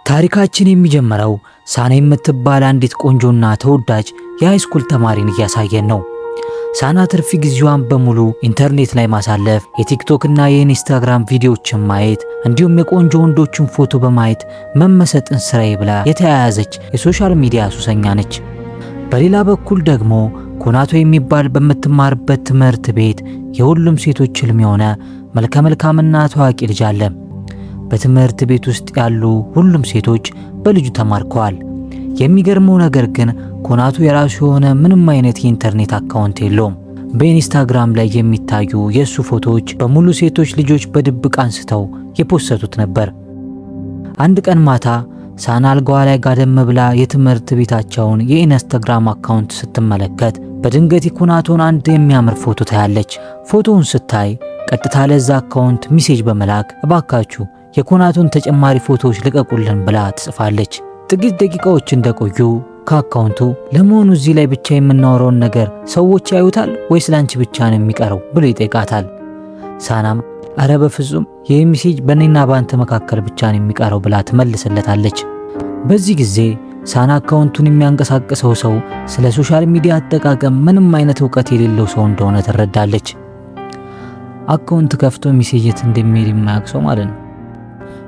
ታሪካችን የሚጀምረው ሳና የምትባል አንዲት ቆንጆና ተወዳጅ የሃይስኩል ተማሪን እያሳየን ነው። ሳና ትርፍ ጊዜዋን በሙሉ ኢንተርኔት ላይ ማሳለፍ፣ የቲክቶክ እና የኢንስታግራም ቪዲዮዎችን ማየት እንዲሁም የቆንጆ ወንዶችን ፎቶ በማየት መመሰጥን ስራዬ ብላ የተያያዘች የሶሻል ሚዲያ ሱሰኛ ነች። በሌላ በኩል ደግሞ ኮናቶ የሚባል በምትማርበት ትምህርት ቤት የሁሉም ሴቶች ህልም የሆነ መልከ መልካምና ታዋቂ ልጅ አለ። በትምህርት ቤት ውስጥ ያሉ ሁሉም ሴቶች በልጁ ተማርከዋል። የሚገርመው ነገር ግን ኮናቶ የራሱ የሆነ ምንም አይነት የኢንተርኔት አካውንት የለውም። በኢንስታግራም ላይ የሚታዩ የሱ ፎቶዎች በሙሉ ሴቶች ልጆች በድብቅ አንስተው የፖሰቱት ነበር። አንድ ቀን ማታ ሳና አልጋዋ ላይ ጋደም ብላ የትምህርት ቤታቸውን የኢንስታግራም አካውንት ስትመለከት በድንገት የኮናቶን አንድ የሚያምር ፎቶ ታያለች። ፎቶውን ስታይ ቀጥታ ለዛ አካውንት ሚሴጅ በመላክ እባካችሁ የኮናቶን ተጨማሪ ፎቶዎች ልቀቁልን ብላ ትጽፋለች። ጥቂት ደቂቃዎች እንደቆዩ ከአካውንቱ ለመሆኑ እዚህ ላይ ብቻ የምናወራውን ነገር ሰዎች ያዩታል ወይስ ላንቺ ብቻ ነው የሚቀረው ብሎ ይጠይቃታል። ሳናም አረ በፍጹም ይህ ሚሴጅ በእኔና ባንተ መካከል ብቻ ነው የሚቀረው ብላ ትመልስለታለች። በዚህ ጊዜ ሳና አካውንቱን የሚያንቀሳቅሰው ሰው ስለ ሶሻል ሚዲያ አጠቃቀም ምንም አይነት ዕውቀት የሌለው ሰው እንደሆነ ትረዳለች። አካውንት ከፍቶ ሚሴጅት እንደሚሄድ የማያውቅ ሰው ማለት ነው።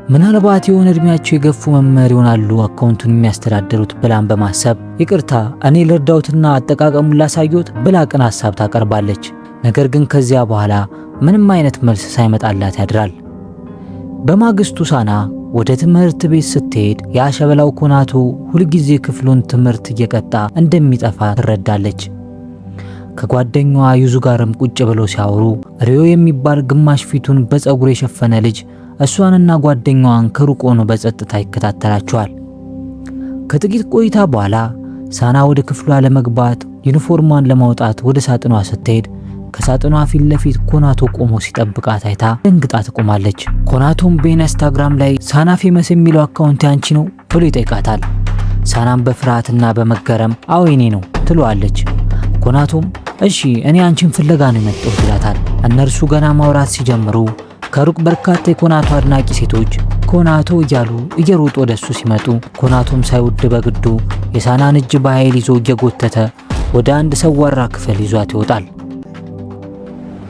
ምናልባት የሆነ እድሜያቸው የገፉ መምህር ይሆናሉ አካውንቱን የሚያስተዳድሩት ብላን በማሰብ ይቅርታ እኔ ልርዳውትና አጠቃቀሙን ላሳዩት ብላ ቅን ሐሳብ ታቀርባለች። ነገር ግን ከዚያ በኋላ ምንም አይነት መልስ ሳይመጣላት ያድራል። በማግስቱ ሳና ወደ ትምህርት ቤት ስትሄድ የአሸበላው ኮናቶ ሁልጊዜ ክፍሉን ትምህርት እየቀጣ እንደሚጠፋ ትረዳለች። ከጓደኛዋ ዩዙ ጋርም ቁጭ ብለው ሲያወሩ ሪዮ የሚባል ግማሽ ፊቱን በፀጉር የሸፈነ ልጅ እሷንና ጓደኛዋን ከሩቅ ሆኖ በጸጥታ ይከታተላቸዋል። ከጥቂት ቆይታ በኋላ ሳና ወደ ክፍሏ ለመግባት ዩኒፎርሟን ለማውጣት ወደ ሳጥኗ ስትሄድ ከሳጥኗ ፊት ለፊት ኮናቶ ቆሞ ሲጠብቃት አይታ ደንግጣ ትቆማለች። ኮናቶም በኢንስታግራም ላይ ሳና ፌመስ የሚለው አካውንት ያንቺ ነው ብሎ ይጠይቃታል። ሳናም በፍርሃትና በመገረም አዎ የኔ ነው ትለዋለች። ኮናቶም እሺ እኔ አንቺን ፍለጋ ነው የመጣሁት ይላታል። እነርሱ ገና ማውራት ሲጀምሩ ከሩቅ በርካታ የኮናቶ አድናቂ ሴቶች ኮናቶ እያሉ እየሮጡ ወደሱ ሲመጡ ኮናቶም ሳይወድ በግዱ የሳናን እጅ በኃይል ይዞ እየጎተተ ወደ አንድ ሰዋራ ክፍል ይዟት ይወጣል።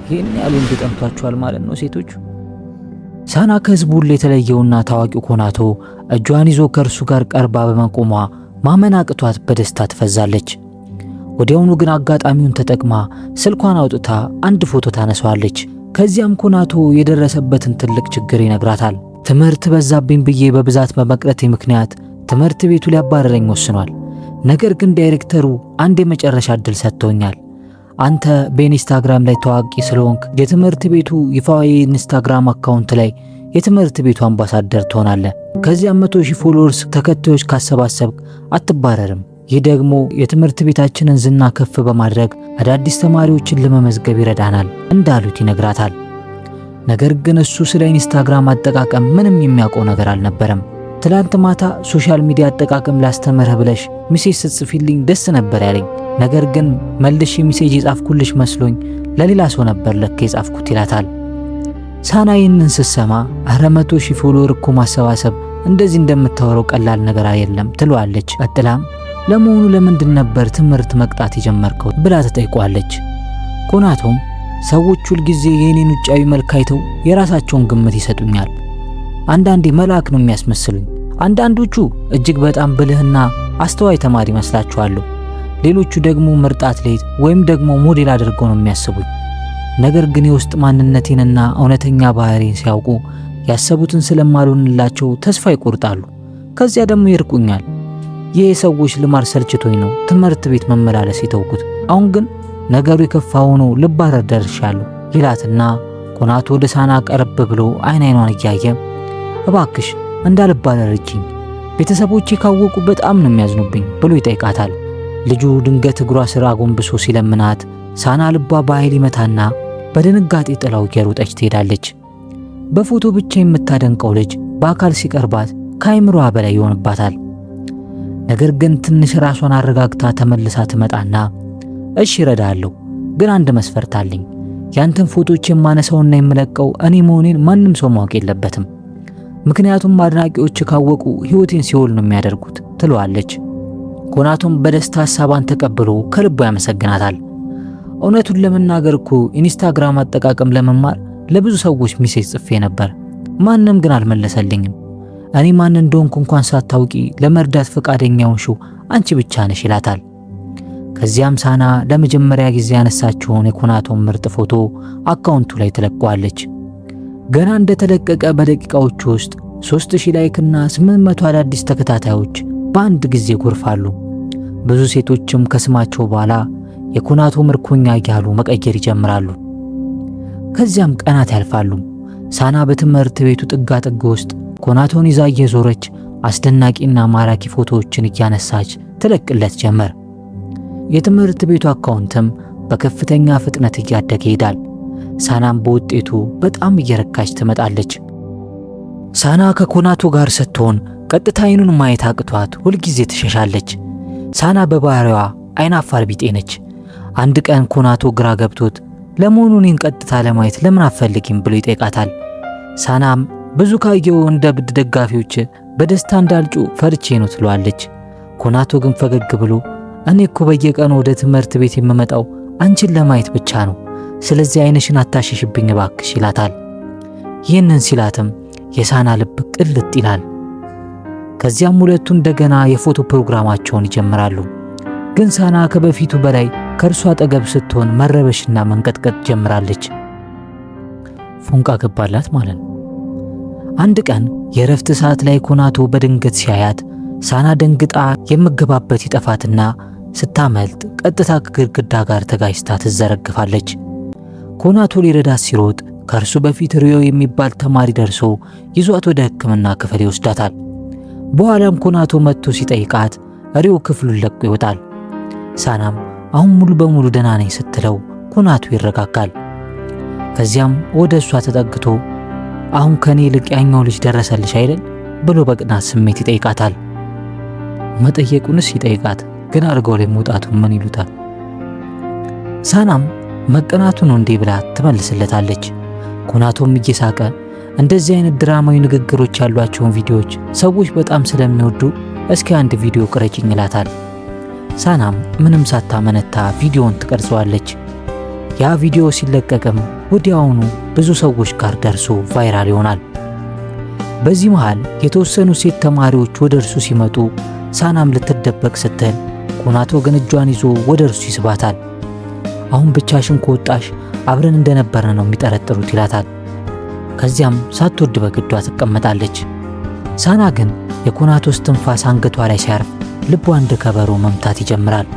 ይህን ያሉ እንድጠምቷቸዋል ማለት ነው ሴቶቹ። ሳና ከህዝቡ ሁሉ የተለየውና ታዋቂው ኮናቶ እጇን ይዞ ከእርሱ ጋር ቀርባ በመቆሟ ማመን አቅቷት በደስታ ትፈዛለች። ወዲያውኑ ግን አጋጣሚውን ተጠቅማ ስልኳን አውጥታ አንድ ፎቶ ታነሳዋለች። ከዚያም ኮናቶ የደረሰበትን ትልቅ ችግር ይነግራታል። ትምህርት በዛብኝ ብዬ በብዛት በመቅረቴ ምክንያት ትምህርት ቤቱ ሊያባረረኝ ወስኗል። ነገር ግን ዳይሬክተሩ አንድ የመጨረሻ እድል ሰጥቶኛል። አንተ በኢንስታግራም ላይ ታዋቂ ስለሆንክ የትምህርት ቤቱ ይፋዊ ኢንስታግራም አካውንት ላይ የትምህርት ቤቱ አምባሳደር ትሆናለህ። ከዚያም 100,000 ፎሎወርስ ተከታዮች ካሰባሰብክ አትባረርም። ይህ ደግሞ የትምህርት ቤታችንን ዝና ከፍ በማድረግ አዳዲስ ተማሪዎችን ለመመዝገብ ይረዳናል እንዳሉት ይነግራታል። ነገር ግን እሱ ስለ ኢንስታግራም አጠቃቀም ምንም የሚያውቀው ነገር አልነበረም። ትላንት ማታ ሶሻል ሚዲያ አጠቃቀም ላስተምርህ ብለሽ ሚሴጅ ስትጽፊልኝ ደስ ነበር ያለኝ። ነገር ግን መልሼ ሚሴጅ የጻፍኩልሽ መስሎኝ ለሌላ ሰው ነበር ለካ የጻፍኩት ይላታል። ሳና ይህንን ስትሰማ አረ 100,000 ፎሎወር እኮ ማሰባሰብ እንደዚህ እንደምታወራው ቀላል ነገር አይደለም ትለዋለች። ቀጥላም ለመሆኑ ለምንድን ነበር ትምህርት መቅጣት የጀመርከው ብላ ተጠይቋለች። ኮናቶም ሰዎች ሁል ጊዜ የኔን ውጫዊ መልክ አይተው የራሳቸውን ግምት ይሰጡኛል። አንዳንዴ መልአክ ነው የሚያስመስሉኝ፣ አንዳንዶቹ እጅግ በጣም ብልህና አስተዋይ ተማሪ መስላችኋለሁ፣ ሌሎቹ ደግሞ ምርጥ አትሌት ወይም ደግሞ ሞዴል አድርገው ነው የሚያስቡኝ። ነገር ግን የውስጥ ማንነቴንና እውነተኛ ባህሪን ሲያውቁ ያሰቡትን ስለማልሆንላቸው ተስፋ ይቆርጣሉ፣ ከዚያ ደግሞ ይርቁኛል። ይህ ሰዎች ልማድ ሰልችቶኝ ነው ትምህርት ቤት መመላለስ የተውኩት። አሁን ግን ነገሩ የከፋ ሆኖ ልባረር ደርሻለሁ ይላትና ኮናቶ ወደ ሳና ቀረብ ብሎ አይኗን እያየ እባክሽ እንዳልባረር እርጂኝ፣ ቤተሰቦቼ ካወቁ በጣም ነው የሚያዝኑብኝ ብሎ ይጠይቃታል። ልጁ ድንገት እግሯ ስር አጎንብሶ ሲለምናት ሳና ልቧ በኃይል ይመታና በድንጋጤ ጥላው እየሮጠች ትሄዳለች። በፎቶ ብቻ የምታደንቀው ልጅ በአካል ሲቀርባት ከአይምሮዋ በላይ ይሆንባታል። ነገር ግን ትንሽ ራሷን አረጋግታ ተመልሳ ትመጣና እሺ እረዳለሁ፣ ግን አንድ መስፈርት አለኝ። ያንተን ፎቶዎች የማነሳውና የምለቀው እኔ መሆኔን ማንም ሰው ማወቅ የለበትም። ምክንያቱም አድናቂዎች ካወቁ ህይወቴን ሲኦል ነው የሚያደርጉት ትለዋለች። ኮናቶም በደስታ ሐሳቧን ተቀብሎ ከልቡ ያመሰግናታል። እውነቱን ለመናገር እኮ ኢንስታግራም አጠቃቀም ለመማር ለብዙ ሰዎች ሚሴጅ ጽፌ ነበር፣ ማንም ግን አልመለሰልኝም። እኔ ማን እንደሆንኩ እንኳን ሳታውቂ ለመርዳት ፈቃደኛ ሆንሽው አንቺ ብቻ ነሽ ይላታል። ከዚያም ሳና ለመጀመሪያ ጊዜ ያነሳችውን የኮናቶን ምርጥ ፎቶ አካውንቱ ላይ ትለቀዋለች። ገና እንደተለቀቀ በደቂቃዎች ውስጥ 3000 ላይክ እና 800 አዳዲስ ተከታታዮች በአንድ ጊዜ ጎርፋሉ። ብዙ ሴቶችም ከስማቸው በኋላ የኮናቶ ምርኮኛ እያሉ መቀየር ይጀምራሉ። ከዚያም ቀናት ያልፋሉ። ሳና በትምህርት ቤቱ ጥጋ ጥግ ውስጥ ኮናቶን ይዛ እየዞረች አስደናቂና ማራኪ ፎቶዎችን እያነሳች ትለቅለት ጀመር። የትምህርት ቤቱ አካውንትም በከፍተኛ ፍጥነት እያደገ ይሄዳል። ሳናም በውጤቱ በጣም እየረካች ትመጣለች። ሳና ከኮናቶ ጋር ስትሆን ቀጥታ አይኑን ማየት አቅቷት ሁልጊዜ ትሸሻለች። ሳና በባህሪዋ አይናፋር ቢጤ ነች። አንድ ቀን ኮናቶ ግራ ገብቶት ለመሆኑ እኔን ቀጥታ ለማየት ለምን አትፈልጊም ብሎ ይጠይቃታል። ሳናም ብዙ ካየው እንደ ብድ ደጋፊዎች በደስታ እንዳልጩ ፈርቼ ነው ትለዋለች። ኮናቶ ግን ፈገግ ብሎ እኔ እኮ በየቀኑ ወደ ትምህርት ቤት የምመጣው አንቺን ለማየት ብቻ ነው፣ ስለዚህ አይንሽን አታሽሽብኝ እባክሽ ይላታል። ይህንን ሲላትም የሳና ልብ ቅልጥ ይላል። ከዚያም ሁለቱ እንደገና የፎቶ ፕሮግራማቸውን ይጀምራሉ። ግን ሳና ከበፊቱ በላይ ከእርሷ አጠገብ ስትሆን መረበሽና መንቀጥቀጥ ጀምራለች። ፎንቃ ገባላት ማለት ነው። አንድ ቀን የእረፍት ሰዓት ላይ ኮናቶ በድንገት ሲያያት ሳና ደንግጣ የምገባበት ይጠፋትና ስታመልጥ ቀጥታ ከግድግዳ ጋር ተጋጭታ ትዘረግፋለች። ኮናቶ ሊረዳት ሲሮጥ ከእርሱ በፊት ሪዮ የሚባል ተማሪ ደርሶ ይዟት ወደ ሕክምና ክፍል ይወስዳታል። በኋላም ኮናቶ መጥቶ ሲጠይቃት ሪዮ ክፍሉን ለቆ ይወጣል። ሳናም አሁን ሙሉ በሙሉ ደህና ነኝ ስትለው ኮናቶ ይረጋጋል። ከዚያም ወደ እሷ ተጠግቶ አሁን ከኔ ይልቅ ያኛው ልጅ ደረሰልሽ አይደል ብሎ በቅናት ስሜት ይጠይቃታል። መጠየቁንስ ይጠይቃት ግን አልጋው ላይ መውጣቱ ምን ይሉታል? ሳናም መቀናቱ ነው እንዴ ብላ ትመልስለታለች። ኮናቶም እየሳቀ እንደዚህ አይነት ድራማዊ ንግግሮች ያሏቸውን ቪዲዮዎች ሰዎች በጣም ስለሚወዱ እስኪ አንድ ቪዲዮ ቅረጭኝ ይላታል። ሳናም ምንም ሳታመነታ ቪዲዮውን ትቀርጸዋለች። ያ ቪዲዮ ሲለቀቅም ወዲያውኑ ብዙ ሰዎች ጋር ደርሶ ቫይራል ይሆናል። በዚህ መሃል የተወሰኑ ሴት ተማሪዎች ወደ እርሱ ሲመጡ ሳናም ልትደበቅ ስትል ኮናቶ ግን እጇን ይዞ ወደ እርሱ ይስባታል። አሁን ብቻሽን ከወጣሽ አብረን እንደነበረ ነው የሚጠረጥሩት ይላታል። ከዚያም ሳትወድ በግዷ ትቀመጣለች። ሳና ግን የኮናቶ እስትንፋስ አንገቷ ላይ ሲያርፍ ልቧ እንደ ከበሮ መምታት ይጀምራል።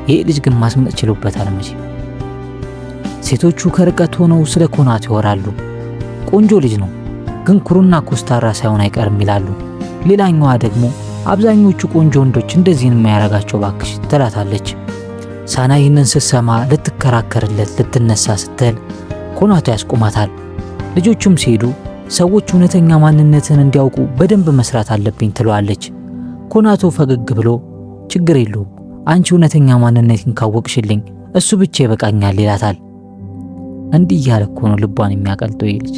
ይህ ልጅ ግን ማስመጥ ችሎበታል መቼ። ሴቶቹ ከርቀት ሆነው ስለ ኮናቶ ይወራሉ። ቆንጆ ልጅ ነው ግን ኩሩና ኮስታራ ሳይሆን አይቀርም ይላሉ። ሌላኛዋ ደግሞ አብዛኞቹ ቆንጆ ወንዶች እንደዚህን የማያረጋቸው ባክሽ ትላታለች። ሳና ይህንን ስትሰማ ልትከራከርለት ልትነሳ ስትል ኮናቶ ያስቆማታል። ልጆቹም ሲሄዱ ሰዎች እውነተኛ ማንነትን እንዲያውቁ በደንብ መስራት አለብኝ ትለዋለች። ኮናቶ ፈገግ ብሎ ችግር የለውም አንቺ እውነተኛ ማንነትን ካወቅሽልኝ እሱ ብቻ ይበቃኛል ይላታል። እንዲህ እያለ እኮ ነው ልቧን የሚያቀልጠው ይልጅ።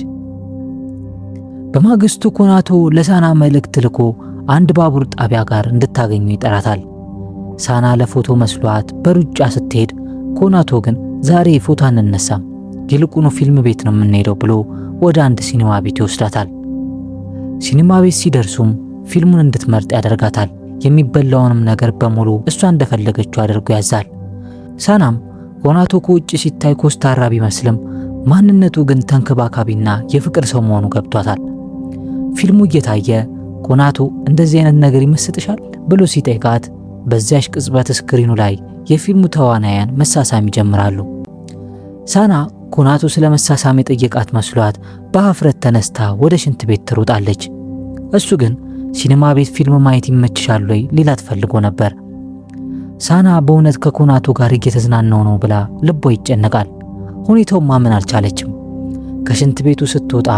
በማግስቱ ኮናቶ ለሳና መልእክት ልኮ አንድ ባቡር ጣቢያ ጋር እንድታገኙ ይጠራታል። ሳና ለፎቶ መስሏት በሩጫ ስትሄድ ኮናቶ ግን ዛሬ ፎቶ አንነሳም ይልቁኑ ፊልም ቤት ነው የምንሄደው ብሎ ወደ አንድ ሲኒማ ቤት ይወስዳታል። ሲኒማ ቤት ሲደርሱም ፊልሙን እንድትመርጥ ያደርጋታል። የሚበላውንም ነገር በሙሉ እሷ እንደፈለገችው አድርጎ ያዛል። ሳናም ኮናቶ ከውጭ ሲታይ ኮስታራ ቢመስልም ማንነቱ ግን ተንከባካቢና የፍቅር ሰው መሆኑ ገብቷታል። ፊልሙ እየታየ ኮናቶ እንደዚህ አይነት ነገር ይመስጥሻል ብሎ ሲጠይቃት በዚያሽ ቅጽበት ስክሪኑ ላይ የፊልሙ ተዋናያን መሳሳም ይጀምራሉ። ሳና ኮናቶ ስለ መሳሳም የጠየቃት መስሏት በአፍረት ተነስታ ወደ ሽንት ቤት ትሮጣለች። እሱ ግን ሲኒማ ቤት ፊልም ማየት ይመችሻል ወይ ሊላት ፈልጎ ነበር። ሳና በእውነት ከኮናቶ ጋር እየተዝናናው ነው ብላ ልቧ ይጨነቃል። ሁኔታውን ማመን አልቻለችም። ከሽንት ቤቱ ስትወጣ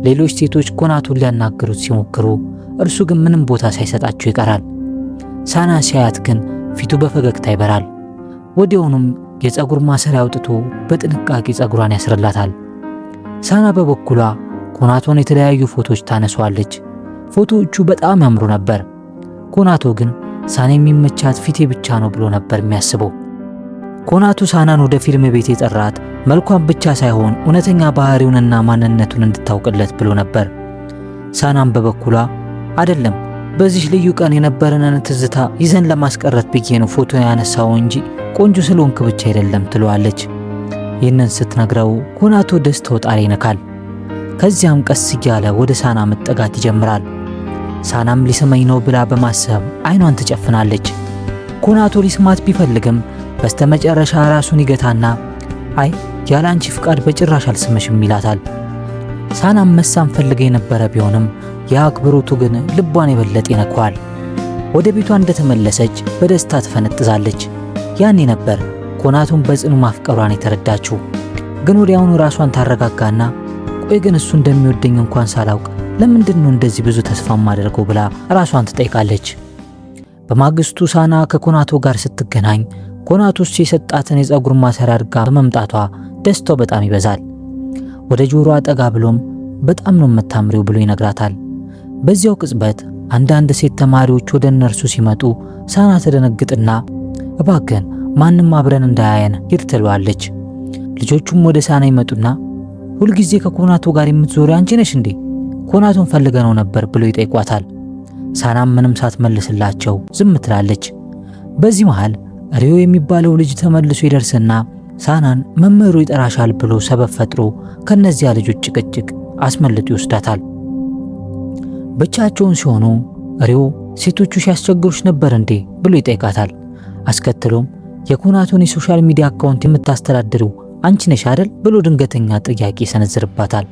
ሌሎች ሴቶች ኮናቶን ሊያናግሩት ሲሞክሩ እርሱ ግን ምንም ቦታ ሳይሰጣቸው ይቀራል። ሳና ሲያያት ግን ፊቱ በፈገግታ ይበራል። ወዲያውኑም የፀጉር ማሰሪያ አውጥቶ በጥንቃቄ ፀጉሯን ያስርላታል። ሳና በበኩሏ ኮናቶን የተለያዩ ፎቶዎች ታነሷለች። ፎቶዎቹ በጣም ያምሩ ነበር። ኮናቶ ግን ሳና የሚመቻት ፊቴ ብቻ ነው ብሎ ነበር የሚያስበው። ኮናቶ ሳናን ወደ ፊልም ቤት የጠራት መልኳን ብቻ ሳይሆን እውነተኛ ባህሪውንና ማንነቱን እንድታውቅለት ብሎ ነበር። ሳናም በበኩሏ አይደለም፣ በዚህ ልዩ ቀን የነበረንን ትዝታ ይዘን ለማስቀረት ብዬ ነው ፎቶ ያነሳው እንጂ ቆንጆ ስለሆንክ ብቻ አይደለም ትለዋለች። ይህንን ስትነግረው ኮናቶ ደስታው ጣሪ ይነካል። ከዚያም ቀስ እያለ ወደ ሳና መጠጋት ይጀምራል። ሳናም ሊስመኝ ነው ብላ በማሰብ አይኗን ትጨፍናለች። ኮናቶ ሊስማት ቢፈልግም በስተመጨረሻ ራሱን ይገታና አይ ያላንቺ ፍቃድ በጭራሽ አልስምሽም ይላታል። ሳናም መሳም ፈልገ የነበረ ቢሆንም የአክብሮቱ ግን ልቧን የበለጠ ይነካዋል። ወደ ቤቷ እንደተመለሰች በደስታ ትፈነጥዛለች። ያኔ ነበር ኮናቶን በጽኑ ማፍቀሯን የተረዳችው። ግን ወዲያውኑ ራሷን ታረጋጋና ቆይ ግን እሱ እንደሚወደኝ እንኳን ሳላውቅ ለምንድነው እንደዚህ ብዙ ተስፋ ማደርገው ብላ ራሷን ትጠይቃለች። በማግስቱ ሳና ከኮናቶ ጋር ስትገናኝ ኮናቶ እሱ የሰጣትን የፀጉር ማሰሪያ አድርጋ በመምጣቷ ደስታው በጣም ይበዛል። ወደ ጆሮዋ ጠጋ ብሎም በጣም ነው የምታምሪው ብሎ ይነግራታል። በዚያው ቅጽበት አንዳንድ ሴት ተማሪዎች ወደ እነርሱ ሲመጡ ሳና ተደነግጥና እባክን ማንም አብረን እንዳያየን ሂድ ትለዋለች። ልጆቹም ወደ ሳና ይመጡና ሁልጊዜ ከኮናቶ ጋር የምትዞሪ አንቺ ነሽ እንዴ? ኮናቶን ፈልገነው ነበር ብሎ ይጠይቋታል። ሳናም ምንም ሳትመልስላቸው ዝም ትላለች። በዚህ መሃል ሪዮ የሚባለው ልጅ ተመልሶ ይደርስና ሳናን መምህሩ ይጠራሻል ብሎ ሰበብ ፈጥሮ ከነዚያ ልጆች ጭቅጭቅ አስመልጦ ይወስዳታል። ብቻቸውን ሲሆኑ ሪዮ ሴቶቹ ሲያስቸግሩሽ ነበር እንዴ ብሎ ይጠይቃታል። አስከትሎም የኮናቶን የሶሻል ሚዲያ አካውንት የምታስተዳድረው አንቺ ነሽ አይደል ብሎ ድንገተኛ ጥያቄ ይሰነዝርባታል።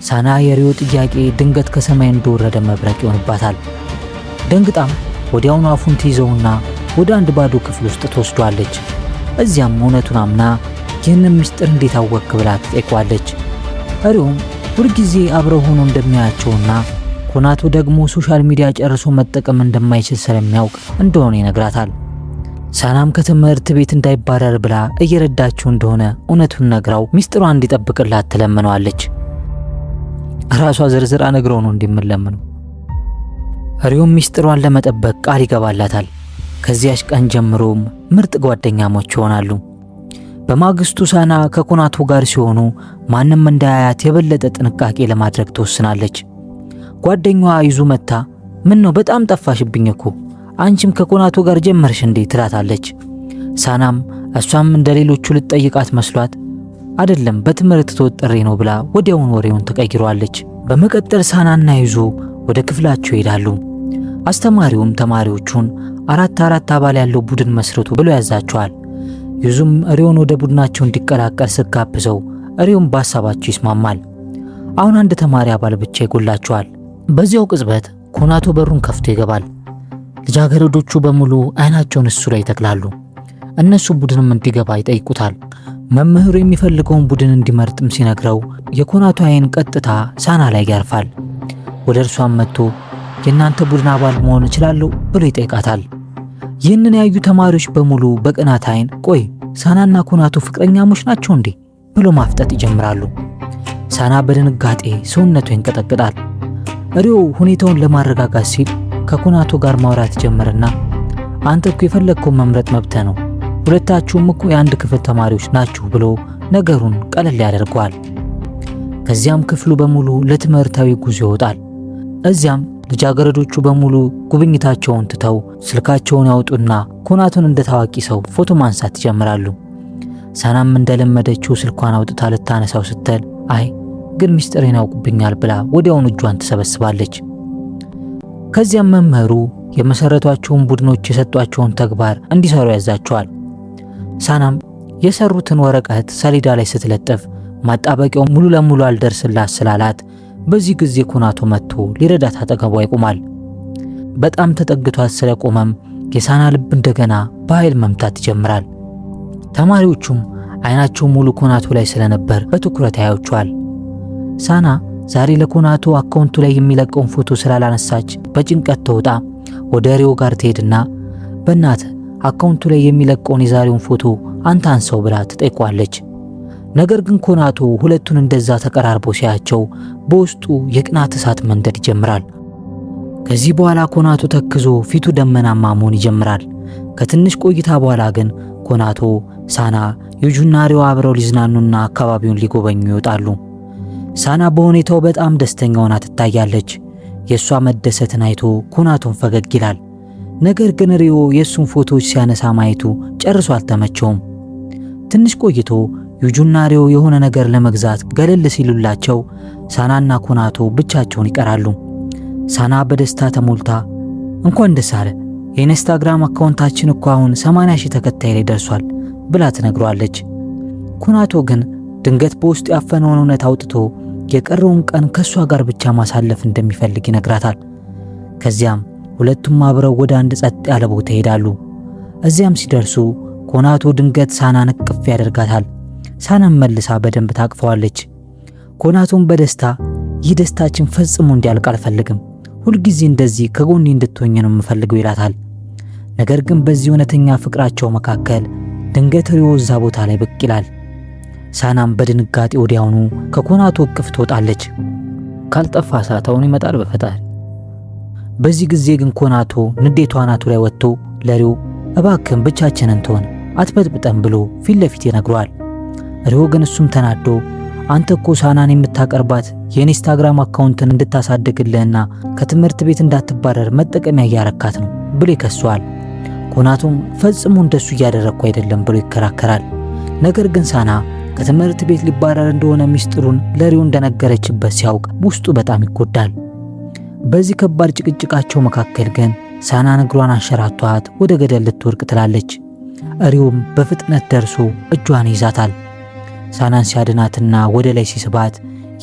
ሳና የሪዮ ጥያቄ ድንገት ከሰማይ እንደወረደ መብረቅ ይሆንባታል። ደንግጣም ወዲያውኑ አፉን ትይዘውና ወደ አንድ ባዶ ክፍል ውስጥ ትወስዷለች። እዚያም እውነቱን አምና ይህንን ምስጢር እንዴት አወክ ብላ ትጠይቋለች። ሪዮም ሁልጊዜ አብረው ሆኖ እንደሚያያቸውና ኮናቶ ደግሞ ሶሻል ሚዲያ ጨርሶ መጠቀም እንደማይችል ስለሚያውቅ እንደሆነ ይነግራታል። ሳናም ከትምህርት ቤት እንዳይባረር ብላ እየረዳችው እንደሆነ እውነቱን ነግራው ምስጢሯን እንዲጠብቅላት ትለምነዋለች። ራሷ ዝርዝር ነግረው ነው እንደምለምነው። ሪዮም ምስጢሯን ለመጠበቅ ቃል ይገባላታል። ከዚያች ቀን ጀምሮም ምርጥ ጓደኛሞች ይሆናሉ። በማግስቱ ሳና ከኮናቶ ጋር ሲሆኑ ማንም እንዳያያት የበለጠ ጥንቃቄ ለማድረግ ትወስናለች። ጓደኛዋ ይዙ መታ ምን ነው በጣም ጠፋሽብኝ እኮ አንቺም ከኮናቶ ጋር ጀመርሽ እንዴ ትላታለች። ሳናም እሷም እንደሌሎቹ ልትጠይቃት መስሏት አይደለም በትምህርት ተወጥሬ ነው ብላ ወዲያውን ወሬውን ተቀይሯለች። በመቀጠል ሳናና ይዙ ወደ ክፍላቸው ይሄዳሉ። አስተማሪውም ተማሪዎቹን አራት አባል ያለው ቡድን መስርቱ ብሎ ያዛቸዋል። ይዙም ሪዮን ወደ ቡድናቸው እንዲቀላቀል ስጋብዘው ሪዮን በሐሳባቸው ይስማማል። አሁን አንድ ተማሪ አባል ብቻ ይጎላቸዋል። በዚያው ቅጽበት ኮናቶ በሩን ከፍቶ ይገባል። ልጃገረዶቹ በሙሉ አይናቸውን እሱ ላይ ይተክላሉ። እነሱ ቡድንም እንዲገባ ይጠይቁታል። መምህሩ የሚፈልገውን ቡድን እንዲመርጥም ሲነግረው የኮናቶ አይን ቀጥታ ሳና ላይ ያርፋል። ወደ እርሷም መጥቶ የእናንተ ቡድን አባል መሆን እችላለሁ ብሎ ይጠይቃታል። ይህንን ያዩ ተማሪዎች በሙሉ በቅናት አይን ቆይ ሳናና ኮናቶ ፍቅረኛሞች ናቸው እንዴ ብሎ ማፍጠጥ ይጀምራሉ። ሳና በድንጋጤ ሰውነቱ ይንቀጠቅጣል። ሪዮ ሁኔታውን ለማረጋጋት ሲል ከኮናቶ ጋር ማውራት ጀመረና አንተ እኮ የፈለግከውን መምረጥ መብትህ ነው፣ ሁለታችሁም እኮ የአንድ ክፍል ተማሪዎች ናችሁ ብሎ ነገሩን ቀለል ያደርገዋል። ከዚያም ክፍሉ በሙሉ ለትምህርታዊ ጉዞ ይወጣል። እዚያም ልጃገረዶቹ በሙሉ ጉብኝታቸውን ትተው ስልካቸውን ያወጡና ኮናቶን እንደ ታዋቂ ሰው ፎቶ ማንሳት ይጀምራሉ። ሳናም እንደለመደችው ስልኳን አውጥታ ልታነሳው ስትል አይ ግን ሚስጥሬን ያውቁብኛል ብላ ወዲያውኑ እጇን ትሰበስባለች። ከዚያም መምህሩ የመሰረቷቸውን ቡድኖች የሰጧቸውን ተግባር እንዲሰሩ ያዛቸዋል። ሳናም የሰሩትን ወረቀት ሰሌዳ ላይ ስትለጥፍ ማጣበቂያው ሙሉ ለሙሉ አልደርስላት ስላላት በዚህ ጊዜ ኮናቶ መጥቶ ሊረዳት አጠገቧ ይቆማል። በጣም ተጠግቷት ስለቆመም የሳና ልብ እንደገና በኃይል መምታት ይጀምራል። ተማሪዎቹም አይናቸው ሙሉ ኮናቶ ላይ ስለነበር በትኩረት ያዩቸዋል። ሳና ዛሬ ለኮናቶ አካውንቱ ላይ የሚለቀውን ፎቶ ስላላነሳች በጭንቀት ተውጣ ወደ ሪዮ ጋር ትሄድና በእናትህ አካውንቱ ላይ የሚለቀውን የዛሬውን ፎቶ አንተ አንሳው ብላ ትጠይቋለች። ነገር ግን ኮናቶ ሁለቱን እንደዛ ተቀራርቦ ሲያቸው በውስጡ የቅናት እሳት መንደድ ይጀምራል። ከዚህ በኋላ ኮናቶ ተክዞ ፊቱ ደመናማ መሆን ይጀምራል። ከትንሽ ቆይታ በኋላ ግን ኮናቶ፣ ሳና፣ ዩጁና ሪዮ አብረው ሊዝናኑና አካባቢውን ሊጎበኙ ይወጣሉ። ሳና በሁኔታው በጣም ደስተኛ ሆና ትታያለች። የእሷ መደሰትን አይቶ ኮናቶን ፈገግ ይላል። ነገር ግን ሪዮ የእሱን ፎቶዎች ሲያነሳ ማየቱ ጨርሶ አልተመቸውም። ትንሽ ቆይቶ ዩጁና ሪዮ የሆነ ነገር ለመግዛት ገለል ሲሉላቸው ሳናና ኮናቶ ብቻቸውን ይቀራሉ። ሳና በደስታ ተሞልታ እንኳን ደስ አለ፣ የኢንስታግራም አካውንታችን እኮ አሁን 80,000 ተከታይ ላይ ደርሷል ብላ ትነግሯለች። ኮናቶ ግን ድንገት በውስጡ ያፈነውን እውነት አውጥቶ የቀረውን ቀን ከሷ ጋር ብቻ ማሳለፍ እንደሚፈልግ ይነግራታል። ከዚያም ሁለቱም አብረው ወደ አንድ ጸጥ ያለ ቦታ ይሄዳሉ። እዚያም ሲደርሱ ኮናቶ ድንገት ሳናን እቅፍ ያደርጋታል። ሳናን መልሳ በደንብ ታቅፈዋለች። ኮናቶን በደስታ ይህ ደስታችን ፈጽሞ እንዲያልቅ አልፈልግም፣ ሁልጊዜ እንደዚህ ከጎኔ እንድትሆኝ ነው የምፈልገው ይላታል። ነገር ግን በዚህ እውነተኛ ፍቅራቸው መካከል ድንገት ሪዮ እዛ ቦታ ላይ ብቅ ይላል። ሳናም በድንጋጤ ወዲያውኑ ከኮናቶ እቅፍ ትወጣለች። ካልጠፋ ሰዓት አሁን ይመጣል በፈጣሪ። በዚህ ጊዜ ግን ኮናቶ ንዴቷ አናቱ ላይ ወጥቶ ለሪዮ እባክህን ብቻችንን ትሆን አትበጥብጠን ብሎ ፊት ለፊት ይነግረዋል። ሪዮ ግን እሱም ተናዶ አንተ እኮ ሳናን የምታቀርባት የኢንስታግራም አካውንትን እንድታሳድግልህና ከትምህርት ቤት እንዳትባረር መጠቀሚያ እያረካት ነው ብሎ ይከሷል። ኮናቶም ፈጽሞ እንደሱ እያደረግኩ አይደለም ብሎ ይከራከራል። ነገር ግን ሳና ከትምህርት ቤት ሊባረር እንደሆነ ሚስጥሩን ለሪዮ እንደነገረችበት ሲያውቅ ውስጡ በጣም ይጎዳል። በዚህ ከባድ ጭቅጭቃቸው መካከል ግን ሳና እግሯን አንሸራቷት ወደ ገደል ልትወርቅ ትላለች። ሪዮም በፍጥነት ደርሶ እጇን ይዛታል። ሳናን ሲያድናትና ወደ ላይ ሲስባት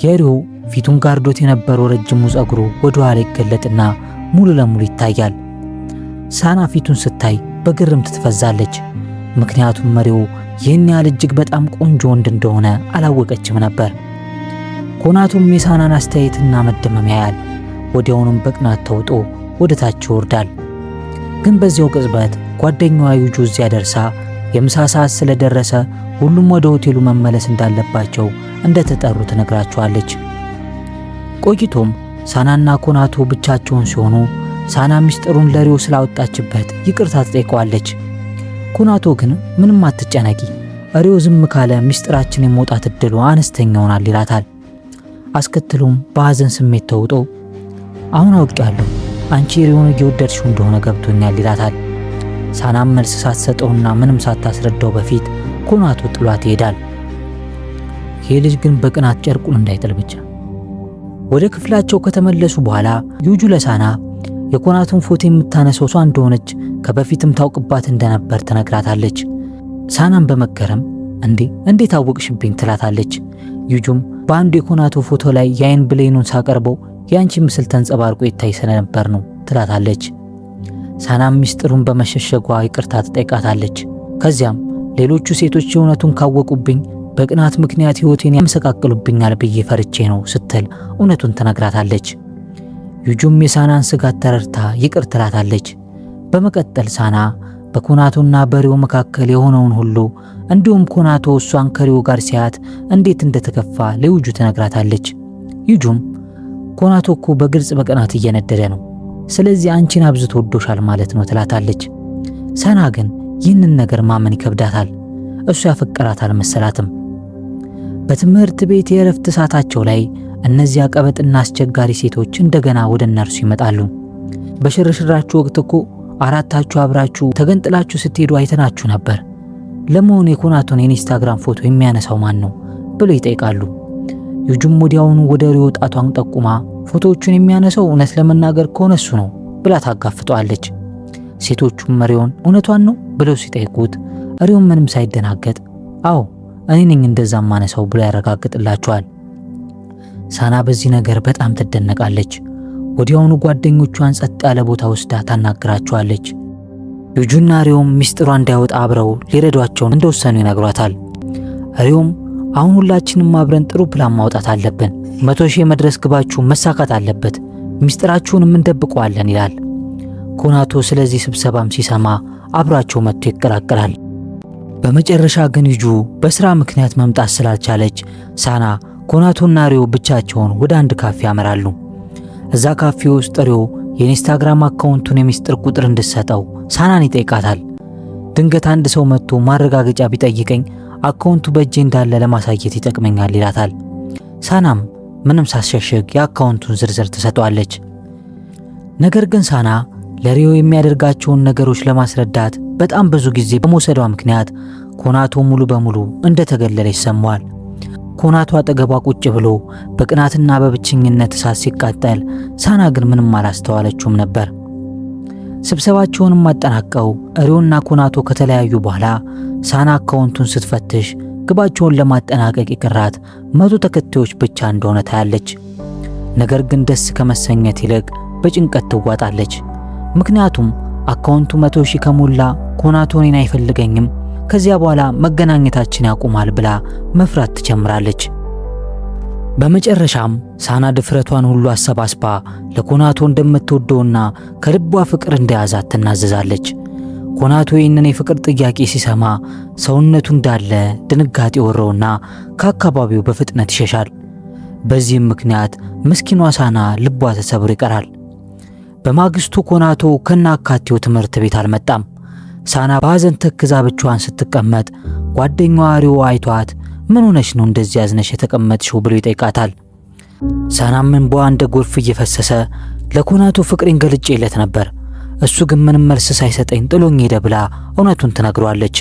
የሪዮ ፊቱን ጋርዶት የነበረው ረጅሙ ጸጉሩ ወደ ኋላ ይገለጥና ሙሉ ለሙሉ ይታያል። ሳና ፊቱን ስታይ በግርምት ትፈዛለች። ምክንያቱም ሪዮ ይህን ያህል እጅግ በጣም ቆንጆ ወንድ እንደሆነ አላወቀችም ነበር። ኮናቶም የሳናን አስተያየትና መደመም ያያል። ወዲያውኑም በቅናት ተውጦ ወደ ታች ይወርዳል። ግን በዚያው ቅጽበት ጓደኛዋ ዩጁ እዚያ ደርሳ የምሳ ሰዓት ስለደረሰ ሁሉም ወደ ሆቴሉ መመለስ እንዳለባቸው እንደተጠሩ ትነግራቸዋለች። ቆይቶም ሳናና ኮናቶ ብቻቸውን ሲሆኑ ሳና ሚስጥሩን ለሪዮ ስላወጣችበት ይቅርታ ትጠይቀዋለች። ኮናቶ ግን ምንም አትጨነቂ፣ ሪዮ ዝም ካለ ሚስጥራችን የመውጣት እድሉ አነስተኛ ይሆናል ይላታል። አስከትሎም በሐዘን ስሜት ተውጦ አሁን አውቄያለሁ አንቺ ሪዮን እየወደድሽው እንደሆነ ገብቶኛል ይላታል። ሳናም መልስ ሳትሰጠውና ምንም ሳታስረዳው በፊት ኮናቶ ጥሏት ይሄዳል። ይህ ልጅ ግን በቅናት ጨርቁን እንዳይጥል ብቻ። ወደ ክፍላቸው ከተመለሱ በኋላ ዩጁ ለሳና የኮናቶን ፎቶ የምታነሳው እሷ እንደሆነች ከበፊትም ታውቅባት እንደነበር ትነግራታለች። ሳናም በመገረም እንዴት አወቅሽብኝ ትላታለች። ዩጁም በአንዱ የኮናቶ ፎቶ ላይ የአይን ብሌኑን ሳቀርበው የአንቺ ምስል ተንጸባርቆ ይታይ ስለነበር ነው ትላታለች። ሳናም ሚስጥሩን በመሸሸጓ ይቅርታ ትጠይቃታለች። ከዚያም ሌሎቹ ሴቶች የእውነቱን ካወቁብኝ በቅናት ምክንያት ሕይወቴን ያመሰቃቅሉብኛል ብዬ ፈርቼ ነው ስትል እውነቱን ትነግራታለች። ዩጁም የሳናን ስጋት ተረድታ ይቅር ትላታለች። በመቀጠል ሳና በኮናቶና በሪዮ መካከል የሆነውን ሁሉ እንዲሁም ኮናቶ እሷን ከሪዮ ጋር ሲያት እንዴት እንደተከፋ ለዩጁ ትነግራታለች። ዩጁም ኮናቶ እኮ በግልጽ በቅናት እየነደደ ነው፣ ስለዚህ አንቺን አብዝቶ ወዶሻል ማለት ነው ትላታለች። ሳና ግን ይህንን ነገር ማመን ይከብዳታል። እሱ ያፈቀራት አልመሰላትም። በትምህርት ቤት የእረፍት ሰዓታቸው ላይ እነዚያ ቀበጥና አስቸጋሪ ሴቶች እንደገና ወደ እነርሱ ይመጣሉ። በሽርሽራችሁ ወቅት እኮ አራታችሁ አብራችሁ ተገንጥላችሁ ስትሄዱ አይተናችሁ ነበር። ለመሆኑ የኮናቶን የኢንስታግራም ፎቶ የሚያነሳው ማን ነው ብሎ ይጠይቃሉ። ዩጁም ወዲያውኑ ወደ ሪዮ ጣቷን ጠቁማ ፎቶዎቹን የሚያነሳው እውነት ለመናገር ከሆነ እሱ ነው ብላ ታጋፍጠዋለች። ሴቶቹም ሪዮን እውነቷን ነው ብለው ሲጠይቁት ሪዮን ምንም ሳይደናገጥ አዎ እኔ ነኝ እንደዛ ማነሳው ብሎ ያረጋግጥላቸዋል። ሳና በዚህ ነገር በጣም ትደነቃለች። ወዲያውኑ ጓደኞቿን ጸጥ ያለ ቦታ ወስዳ ታናግራቸዋለች። ዩጁና ሪዮም ሚስጥሯ እንዳይወጣ አብረው ሊረዷቸው እንደወሰኑ ይነግሯታል። ሪዮም አሁን ሁላችንም አብረን ጥሩ ፕላን ማውጣት አለብን፣ 100,000 መድረስ ግባችሁ መሳካት አለበት፣ ሚስጥራችሁንም እንደብቀዋለን ይላል። ኮናቶ ስለዚህ ስብሰባም ሲሰማ አብሯቸው መጥቶ ይቀላቀላል። በመጨረሻ ግን ዩጁ በስራ ምክንያት መምጣት ስላልቻለች ሳና ኮናቶና ሪዮ ብቻቸውን ወደ አንድ ካፌ ያመራሉ። እዛ ካፌ ውስጥ ሪዮ የኢንስታግራም አካውንቱን የሚስጥር ቁጥር እንድትሰጠው ሳናን ይጠይቃታል። ድንገት አንድ ሰው መጥቶ ማረጋገጫ ቢጠይቀኝ አካውንቱ በእጄ እንዳለ ለማሳየት ይጠቅመኛል ይላታል። ሳናም ምንም ሳትሸሽግ የአካውንቱን ዝርዝር ትሰጠዋለች። ነገር ግን ሳና ለሪዮ የሚያደርጋቸውን ነገሮች ለማስረዳት በጣም ብዙ ጊዜ በመውሰዷ ምክንያት ኮናቶ ሙሉ በሙሉ እንደተገለለ ይሰማዋል። ኮናቶ አጠገቧ ቁጭ ብሎ በቅናትና በብቸኝነት እሳት ሲቃጠል፣ ሳና ግን ምንም አላስተዋለችውም ነበር። ስብሰባቸውንም አጠናቀው ሪዮና ኮናቶ ከተለያዩ በኋላ ሳና አካውንቱን ስትፈትሽ ግባቸውን ለማጠናቀቅ የቀራት 100 ተከታዮች ብቻ እንደሆነ ታያለች። ነገር ግን ደስ ከመሰኘት ይልቅ በጭንቀት ትዋጣለች። ምክንያቱም አካውንቱ 100,000 ከሞላ ኮናቶ እኔን አይፈልገኝም፣ ከዚያ በኋላ መገናኘታችን ያቆማል ብላ መፍራት ትጀምራለች። በመጨረሻም ሳና ድፍረቷን ሁሉ አሰባስባ ለኮናቶ እንደምትወደውና ከልቧ ፍቅር እንደያዛት ትናዘዛለች። ኮናቶ ይህንን የፍቅር ጥያቄ ሲሰማ ሰውነቱ እንዳለ ድንጋጤ ወረውና ከአካባቢው በፍጥነት ይሸሻል። በዚህም ምክንያት ምስኪኗ ሳና ልቧ ተሰብሮ ይቀራል። በማግስቱ ኮናቶ ከናካቴው ትምህርት ቤት አልመጣም። ሳና በሐዘን ተክዛ ብቻዋን ስትቀመጥ ጓደኛዋ ሪዮ አይቷት ምን ሆነሽ ነው እንደዚህ ያዝነሽ የተቀመጥሽው ብሎ ይጠይቃታል። ሳናም እንባዋ እንደ ጎርፍ እየፈሰሰ ለኮናቶ ፍቅሬን ገልጬለት ነበር፣ እሱ ግን ምንም መልስ ሳይሰጠኝ ጥሎኝ ሄደ ብላ እውነቱን ትነግሯለች።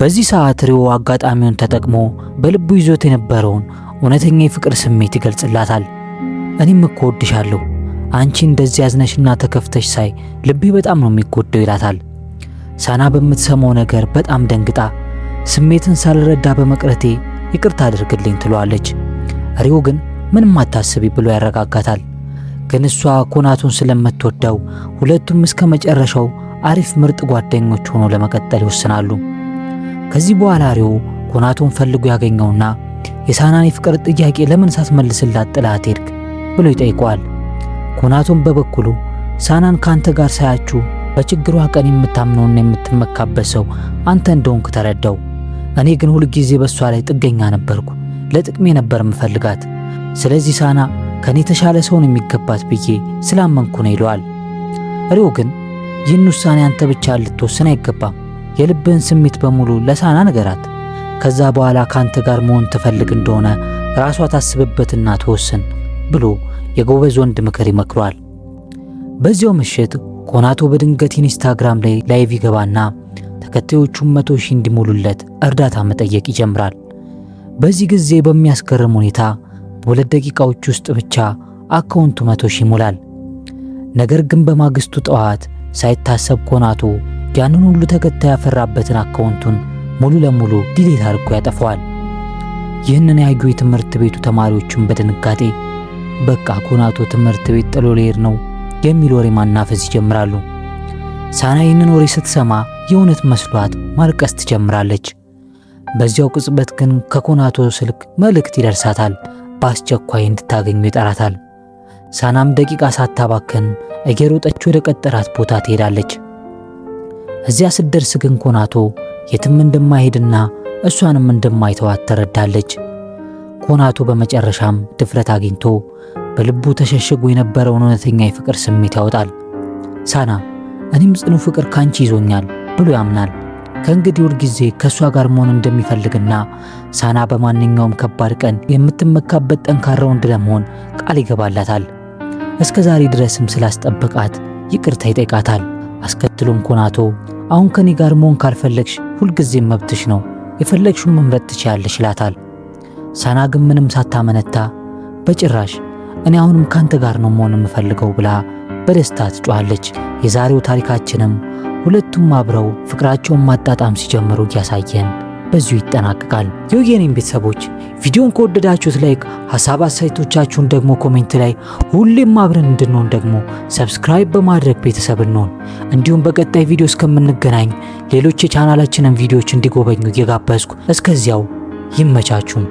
በዚህ ሰዓት ሪዮ አጋጣሚውን ተጠቅሞ በልቡ ይዞት የነበረውን እውነተኛ የፍቅር ስሜት ይገልጽላታል። እኔም እኮ እወድሻለሁ፣ አንቺ እንደዚህ ያዝነሽና ተከፍተሽ ሳይ ልቤ በጣም ነው የሚጎዳው ይላታል። ሳና በምትሰማው ነገር በጣም ደንግጣ ስሜትን ሳልረዳ በመቅረቴ ይቅርታ አድርግልኝ ትለዋለች። ሪዮ ግን ምንም አታስቢ ብሎ ያረጋጋታል። ግን እሷ ኮናቶን ስለምትወደው ሁለቱም እስከ መጨረሻው አሪፍ ምርጥ ጓደኞች ሆኖ ለመቀጠል ይወስናሉ። ከዚህ በኋላ ሪዮ ኮናቶን ፈልጎ ያገኘውና የሳናን የፍቅር ጥያቄ ለምን ሳትመልስላት ጥላት ሄድክ ብሎ ይጠይቀዋል። ኮናቶን በበኩሉ ሳናን ካንተ ጋር ሳያችሁ በችግሯ ቀን የምታምነውና የምትመካበት ሰው አንተ እንደሆንክ ተረዳው። እኔ ግን ሁል ጊዜ በሷ ላይ ጥገኛ ነበርኩ፣ ለጥቅሜ ነበር ምፈልጋት። ስለዚህ ሳና ከኔ የተሻለ ሰውን የሚገባት ብዬ ስላመንኩ ነው ይለዋል። ሪዮ ግን ይህን ውሳኔ አንተ ብቻ ልትወስን አይገባም፣ የልብህን ስሜት በሙሉ ለሳና ንገራት። ከዛ በኋላ ካንተ ጋር መሆን ትፈልግ እንደሆነ ራሷ ታስብበትና ትወስን ብሎ የጎበዝ ወንድ ምክር ይመክሯል። በዚያው ምሽት ኮናቶ በድንገት ኢንስታግራም ላይ ላይቭ ይገባና ተከታዮቹን 100,000 እንዲሞሉለት እርዳታ መጠየቅ ይጀምራል። በዚህ ጊዜ በሚያስገርም ሁኔታ በ2 ደቂቃዎች ውስጥ ብቻ አካውንቱ 100,000 ይሞላል። ነገር ግን በማግስቱ ጠዋት ሳይታሰብ ኮናቶ ያንን ሁሉ ተከታይ ያፈራበትን አካውንቱን ሙሉ ለሙሉ ዲሌት አድርጎ ያጠፋዋል። ይህንን ያዩ የትምህርት ቤቱ ተማሪዎችን በድንጋጤ በቃ ኮናቶ ትምህርት ቤት ጥሎ ሊሄድ ነው የሚል ወሬ ማናፈስ ይጀምራሉ። ሳና ይህንን ወሬ ስትሰማ የእውነት መስሏት ማልቀስ ትጀምራለች። በዚያው ቅጽበት ግን ከኮናቶ ስልክ መልእክት ይደርሳታል። በአስቸኳይ እንድታገኙ ይጠራታል። ሳናም ደቂቃ ሳታባክን እየሮጠች ወደ ቀጠራት ቦታ ትሄዳለች። እዚያ ስትደርስ ግን ኮናቶ የትም እንደማይሄድና እሷንም እንደማይተዋት ትረዳለች። ኮናቶ በመጨረሻም ድፍረት አግኝቶ በልቡ ተሸሽጎ የነበረውን እውነተኛ የፍቅር ስሜት ያወጣል። ሳና እኔም ጽኑ ፍቅር ካንቺ ይዞኛል ብሎ ያምናል። ከእንግዲህ ሁል ጊዜ ከእሷ ጋር መሆን እንደሚፈልግና ሳና በማንኛውም ከባድ ቀን የምትመካበት ጠንካራ ወንድ ለመሆን ቃል ይገባላታል። እስከ ዛሬ ድረስም ስላስጠበቃት ይቅርታ ይጠይቃታል። አስከትሎም ኮናቶ አሁን ከኔ ጋር መሆን ካልፈለግሽ ሁልጊዜም መብትሽ ነው፣ የፈለግሽውን መምረጥ ትችያለሽ ይላታል። ሳና ግን ምንም ሳታመነታ በጭራሽ እኔ አሁንም ካንተ ጋር ነው መሆን የምፈልገው ብላ በደስታ ትጮኻለች። የዛሬው ታሪካችንም ሁለቱም አብረው ፍቅራቸውን ማጣጣም ሲጀምሩ እያሳየን በዚሁ ይጠናቀቃል። የወጌኔም ቤተሰቦች ቪዲዮን ከወደዳችሁት ላይክ፣ ሐሳብ አስተያየቶቻችሁን ደግሞ ኮሜንት ላይ፣ ሁሌም አብረን እንድንሆን ደግሞ ሰብስክራይብ በማድረግ ቤተሰብ እንሆን። እንዲሁም በቀጣይ ቪዲዮ እስከምንገናኝ ሌሎች የቻናላችንን ቪዲዮዎች እንዲጎበኙ እየጋበዝኩ እስከዚያው ይመቻችሁ።